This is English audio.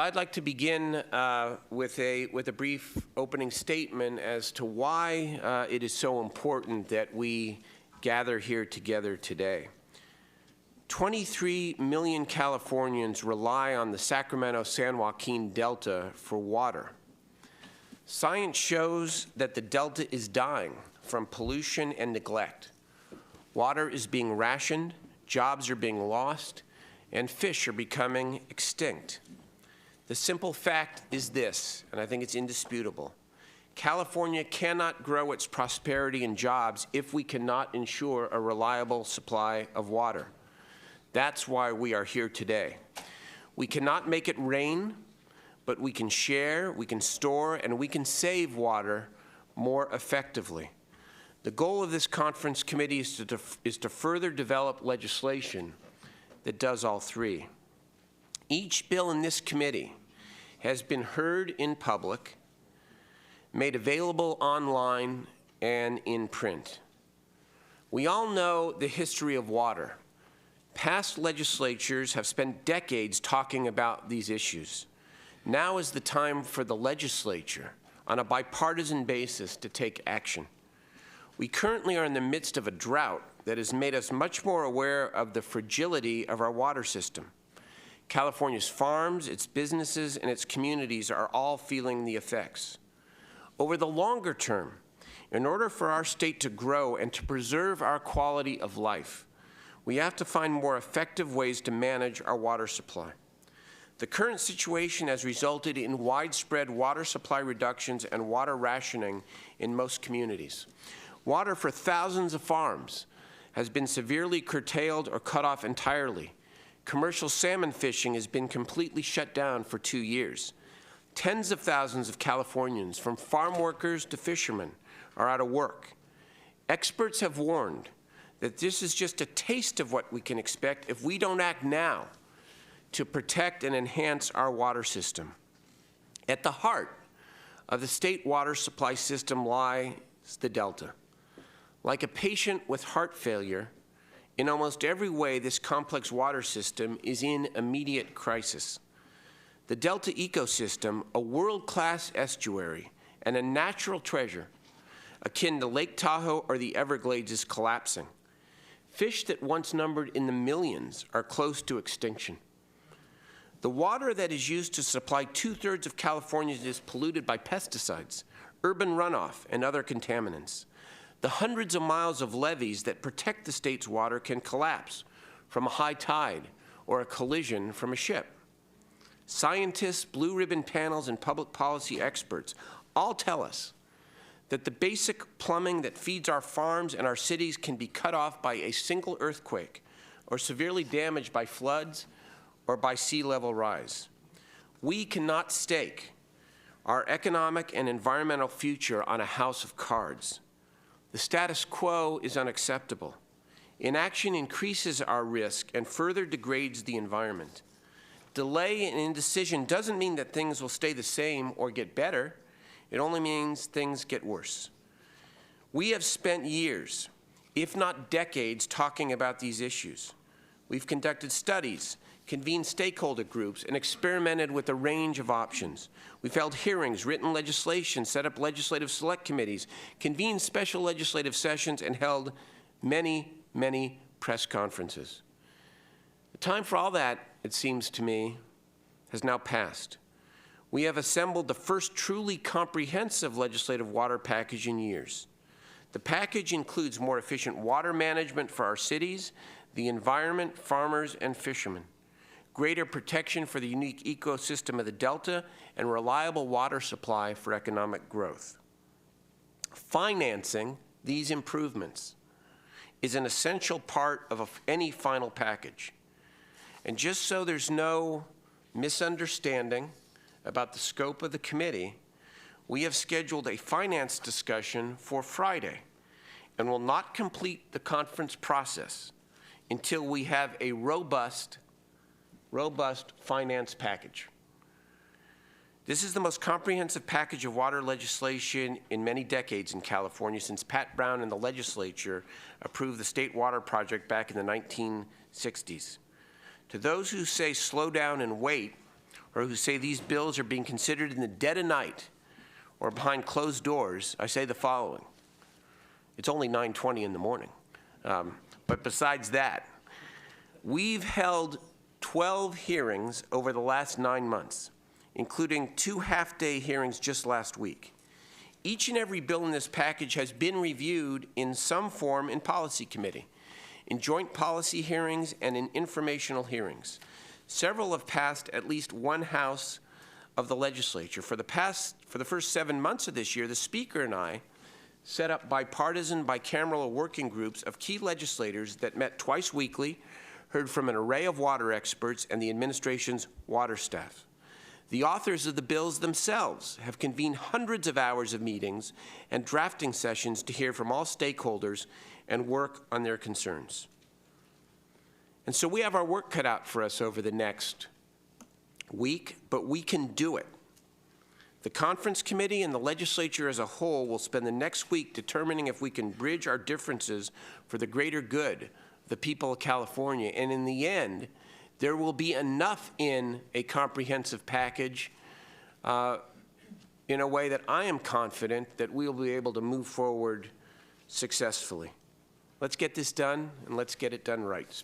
I'd like to begin with a brief opening statement as to why it is so important that we gather here together today. 23 million Californians rely on the Sacramento-San Joaquin Delta for water. Science shows that the Delta is dying from pollution and neglect. Water is being rationed, jobs are being lost, and fish are becoming extinct. The simple fact is this, and I think it's indisputable. California cannot grow its prosperity and jobs if we cannot ensure a reliable supply of water. That's why we are here today. We cannot make it rain, but we can share, we can store, and we can save water more effectively. The goal of this conference committee is to further develop legislation that does all three. Each bill in this committee has been heard in public, made available online, and in print. We all know the history of water. Past legislatures have spent decades talking about these issues. Now is the time for the legislature, on a bipartisan basis, to take action. We currently are in the midst of a drought that has made us much more aware of the fragility of our water system. California's farms, its businesses, and its communities are all feeling the effects. Over the longer term, in order for our state to grow and to preserve our quality of life, we have to find more effective ways to manage our water supply. The current situation has resulted in widespread water supply reductions and water rationing in most communities. Water for thousands of farms has been severely curtailed or cut off entirely. Commercial salmon fishing has been completely shut down for 2 years. Tens of thousands of Californians, from farm workers to fishermen, are out of work. Experts have warned that this is just a taste of what we can expect if we don't act now to protect and enhance our water system. At the heart of the state water supply system lies the Delta. Like a patient with heart failure, in almost every way, this complex water system is in immediate crisis. The Delta ecosystem, a world-class estuary and a natural treasure akin to Lake Tahoe or the Everglades, is collapsing. Fish that once numbered in the millions are close to extinction. The water that is used to supply 2/3 of California is polluted by pesticides, urban runoff, and other contaminants. The hundreds of miles of levees that protect the state's water can collapse from a high tide or a collision from a ship. Scientists, blue ribbon panels, and public policy experts all tell us that the basic plumbing that feeds our farms and our cities can be cut off by a single earthquake or severely damaged by floods or by sea level rise. We cannot stake our economic and environmental future on a house of cards. The status quo is unacceptable. Inaction increases our risk and further degrades the environment. Delay and indecision doesn't mean that things will stay the same or get better. It only means things get worse. We have spent years, if not decades, talking about these issues. We've conducted studies, convened stakeholder groups, and experimented with a range of options. We've held hearings, written legislation, set up legislative select committees, convened special legislative sessions, and held many, many press conferences. The time for all that, it seems to me, has now passed. We have assembled the first truly comprehensive legislative water package in years. The package includes more efficient water management for our cities, the environment, farmers, and fishermen, greater protection for the unique ecosystem of the Delta, and reliable water supply for economic growth. Financing these improvements is an essential part of any final package. And just so there's no misunderstanding about the scope of the committee, we have scheduled a finance discussion for Friday and will not complete the conference process until we have a robust finance package. This is the most comprehensive package of water legislation in many decades in California, since Pat Brown and the legislature approved the State Water Project back in the 1960s. To those who say slow down and wait, or who say these bills are being considered in the dead of night or behind closed doors, I say the following. It's only 9:20 in the morning. But besides that, we've held 12 hearings over the last 9 months, including 2 half-day hearings just last week. Each and every bill in this package has been reviewed in some form in Policy Committee, in joint policy hearings and in informational hearings. Several have passed at least one house of the legislature. For the first 7 months of this year, the Speaker and I set up bipartisan, bicameral working groups of key legislators that met twice weekly, heard from an array of water experts and the administration's water staff. The authors of the bills themselves have convened hundreds of hours of meetings and drafting sessions to hear from all stakeholders and work on their concerns. And so we have our work cut out for us over the next week, but we can do it. The Conference Committee and the legislature as a whole will spend the next week determining if we can bridge our differences for the greater good of the people of California. And in the end, there will be enough in a comprehensive package in a way that I am confident that we'll be able to move forward successfully. Let's get this done, and let's get it done right.